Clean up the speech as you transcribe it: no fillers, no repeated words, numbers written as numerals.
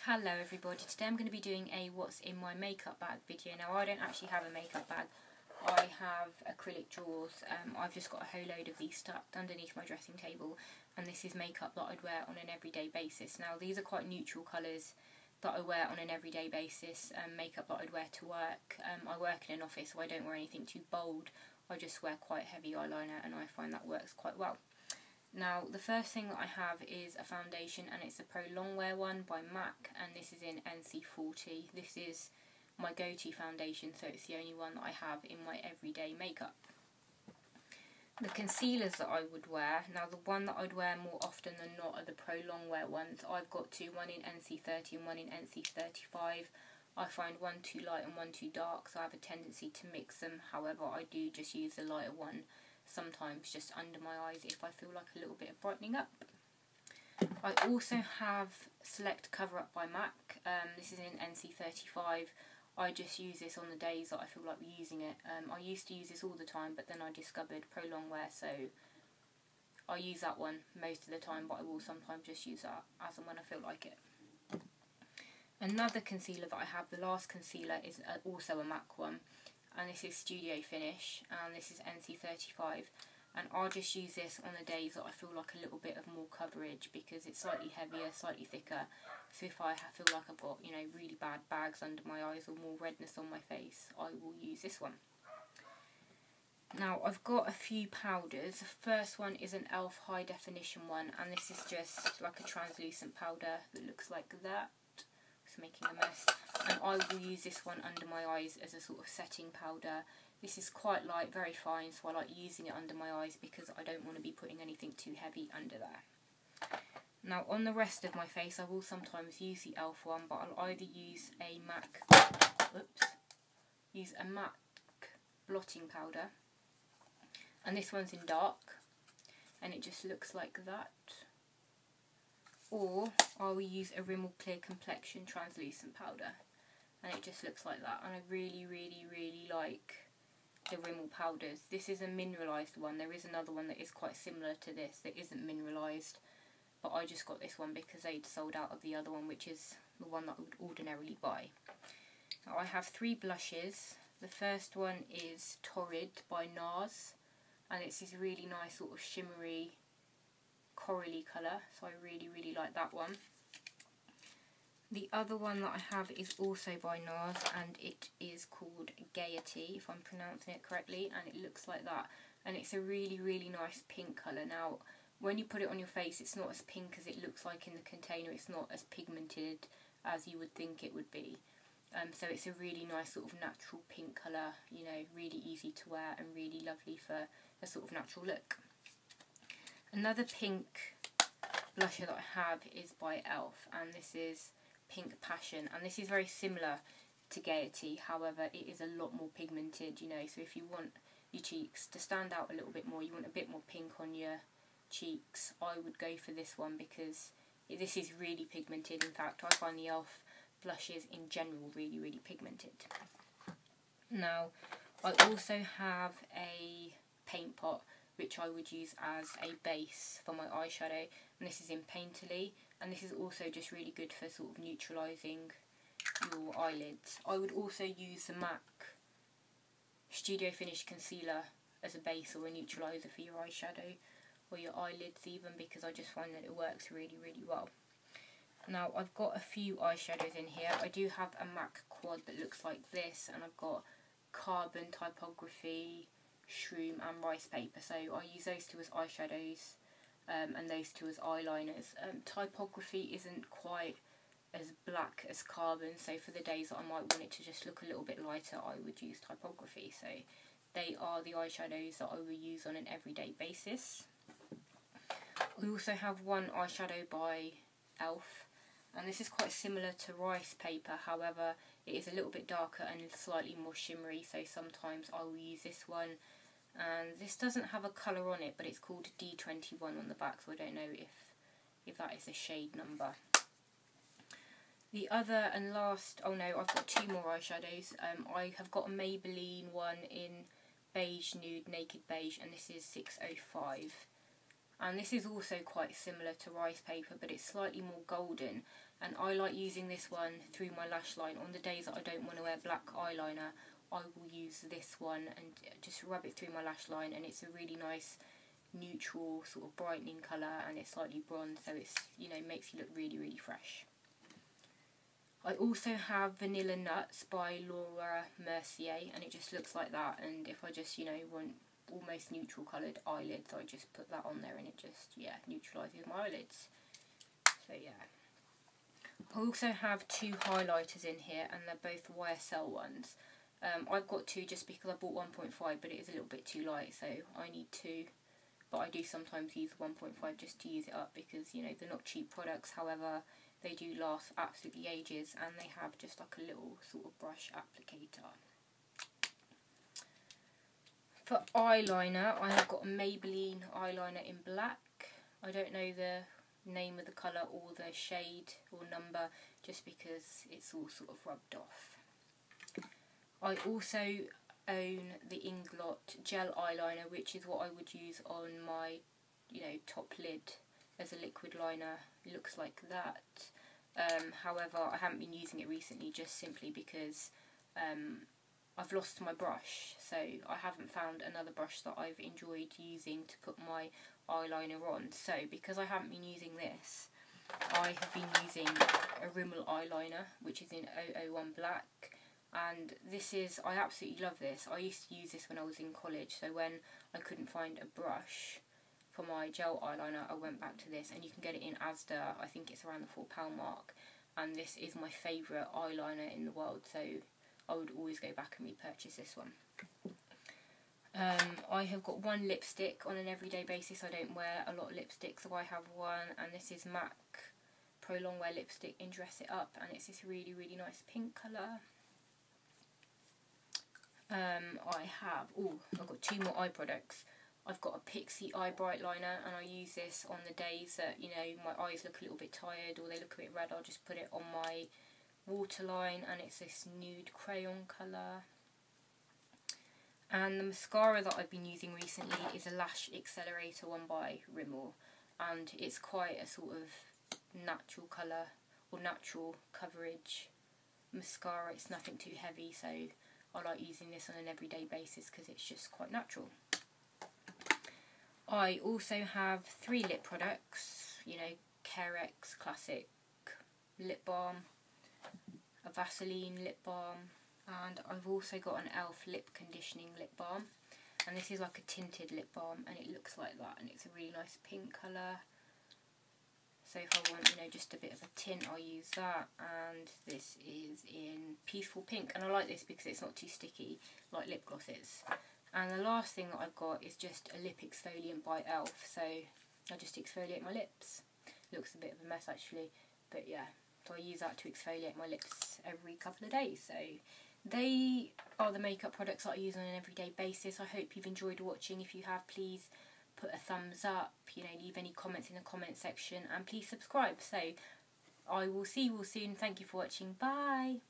Hello everybody, today I'm going to be doing a what's in my makeup bag video. Now I don't actually have a makeup bag, I have acrylic drawers. I've just got a whole load of these stuck underneath my dressing table, and this is makeup that I'd wear on an everyday basis. Now these are quite neutral colours that I wear on an everyday basis, makeup that I'd wear to work. I work in an office so I don't wear anything too bold, I just wear quite heavy eyeliner and I find that works quite well. Now the first thing that I have is a foundation, and it's a Pro Longwear one by MAC, and this is in NC40. This is my go-to foundation, so it's the only one that I have in my everyday makeup. The concealers that I would wear, now the one that I'd wear more often than not are the Pro Longwear ones. I've got two, one in NC30 and one in NC35. I find one too light and one too dark, so I have a tendency to mix them. However, I do just use the lighter one sometimes just under my eyes if I feel like a little bit of brightening up. I also have Select Cover Up by MAC. This is in NC35. I just use this on the days that I feel like using it. I used to use this all the time, but then I discovered Pro Longwear, so I use that one most of the time, but I will sometimes just use that as and when I feel like it. Another concealer that I have, the last concealer, is also a MAC one, and this is Studio Finish, and this is NC35, and I'll just use this on the days that I feel like a little bit of more coverage, because it's slightly heavier, slightly thicker, so if I feel like I've got, really bad bags under my eyes or more redness on my face, I will use this one. Now I've got a few powders. The first one is an e.l.f. high definition one, and this is just like a translucent powder that looks like that. It's making a mess. And I will use this one under my eyes as a sort of setting powder. This is quite light, very fine, so I like using it under my eyes because I don't want to be putting anything too heavy under there. Now on the rest of my face I will sometimes use the e.l.f. one, but I'll either use a MAC blotting powder, and this one's in dark and it just looks like that, or I will use a Rimmel Clear Complexion translucent powder, and it just looks like that. And I really like the Rimmel powders. This is a mineralised one. There is another one that is quite similar to this that isn't mineralised, but I just got this one because they'd sold out of the other one, which is the one that I would ordinarily buy. Now I have three blushes. The first one is Torrid by NARS, and it's this really nice sort of shimmery corally colour, so I really like that one. The other one that I have is also by NARS, and it is called Gaiety, if I'm pronouncing it correctly, and it looks like that, and it's a really nice pink colour. Now when you put it on your face it's not as pink as it looks like in the container, it's not as pigmented as you would think it would be, so it's a really nice sort of natural pink colour, really easy to wear and really lovely for a sort of natural look. Another pink blusher that I have is by e.l.f. and this is Pink Passion, and this is very similar to Gaiety, however it is a lot more pigmented, so if you want your cheeks to stand out a little bit more, you want a bit more pink on your cheeks, I would go for this one because this is really pigmented. In fact, I find the e.l.f. blushes in general really pigmented. Now I also have a paint pot which I would use as a base for my eyeshadow, and this is in Painterly, and this is also just really good for sort of neutralising your eyelids. I would also use the MAC Studio Finish Concealer as a base or a neutraliser for your eyeshadow or your eyelids even, because I just find that it works really well. Now I've got a few eyeshadows in here. I do have a MAC quad that looks like this, and I've got Carbon, Typography, Shroom and Rice Paper, so I use those two as eyeshadows and those two as eyeliners. Typography isn't quite as black as Carbon, so for the days that I might want it to just look a little bit lighter I would use Typography. So they are the eyeshadows that I will use on an everyday basis. We also have one eyeshadow by e.l.f. and this is quite similar to Rice Paper, however it is a little bit darker and slightly more shimmery, so sometimes I will use this one. And this doesn't have a colour on it, but it's called D21 on the back, so I don't know if that is a shade number. The other and last, oh no, I've got two more eyeshadows. I have got a Maybelline one in Beige Nude Naked Beige, and this is 605. And this is also quite similar to Rice Paper, but it's slightly more golden. and I like using this one through my lash line. On the days that I don't want to wear black eyeliner, I will use this one and just rub it through my lash line, and it's a really nice neutral sort of brightening colour, and it's slightly bronze, so it's, you know, makes you look really, really fresh. I also have Vanilla Nuts by Laura Mercier, and it just looks like that, and if I just, you know, want almost neutral coloured eyelids, I just put that on there and it just, yeah, neutralises my eyelids. So yeah. I also have 2 highlighters in here, and they're both YSL ones. I've got 2 just because I bought 1.5, but it is a little bit too light, so I need 2. But I do sometimes use 1.5 just to use it up because, you know, they're not cheap products. However, they do last absolutely ages, and they have just like a little sort of brush applicator. For eyeliner, I have got a Maybelline eyeliner in black. I don't know the name of the colour or the shade or number, just because it's all sort of rubbed off. I also own the Inglot gel eyeliner, which is what I would use on my, you know, top lid as a liquid liner. It looks like that. However, I haven't been using it recently, just simply because I've lost my brush, so I haven't found another brush that I've enjoyed using to put my eyeliner on. So because I haven't been using this, I have been using a Rimmel eyeliner, which is in 001 black, and this is, I absolutely love this. I used to use this when I was in college, so when I couldn't find a brush for my gel eyeliner, I went back to this, and you can get it in Asda. I think it's around the £4 mark, and this is my favourite eyeliner in the world, so I would always go back and repurchase this one. I have got 1 lipstick on an everyday basis. I don't wear a lot of lipstick, so I have one, and this is MAC Pro Longwear lipstick in Dress It Up, and it's this really, really nice pink colour. I've got 2 more eye products. I've got a Pixie Eye Bright Liner, and I use this on the days that, you know, my eyes look a little bit tired or they look a bit red. I'll just put it on my waterline, and it's this nude crayon colour. And the mascara that I've been using recently is a Lash Accelerator one by Rimmel, and it's quite a sort of natural colour or natural coverage mascara. It's nothing too heavy, so I like using this on an everyday basis because it's just quite natural. I also have 3 lip products, you know, Carex Classic Lip Balm, a Vaseline Lip Balm, and I've also got an e.l.f. Lip Conditioning Lip Balm, and this is like a tinted lip balm, and it looks like that, and it's a really nice pink colour. So if I want, you know, just a bit of a tint, I'll use that, and this is in Peaceful Pink, and I like this because it's not too sticky like lip glosses. And the last thing that I've got is just a lip exfoliant by e.l.f. So I just exfoliate my lips. Looks a bit of a mess actually, but yeah. So I use that to exfoliate my lips every couple of days. So they are the makeup products that I use on an everyday basis. I hope you've enjoyed watching. If you have, please put a thumbs up, you know, leave any comments in the comment section, and please subscribe. So I will see you all soon. Thank you for watching. Bye.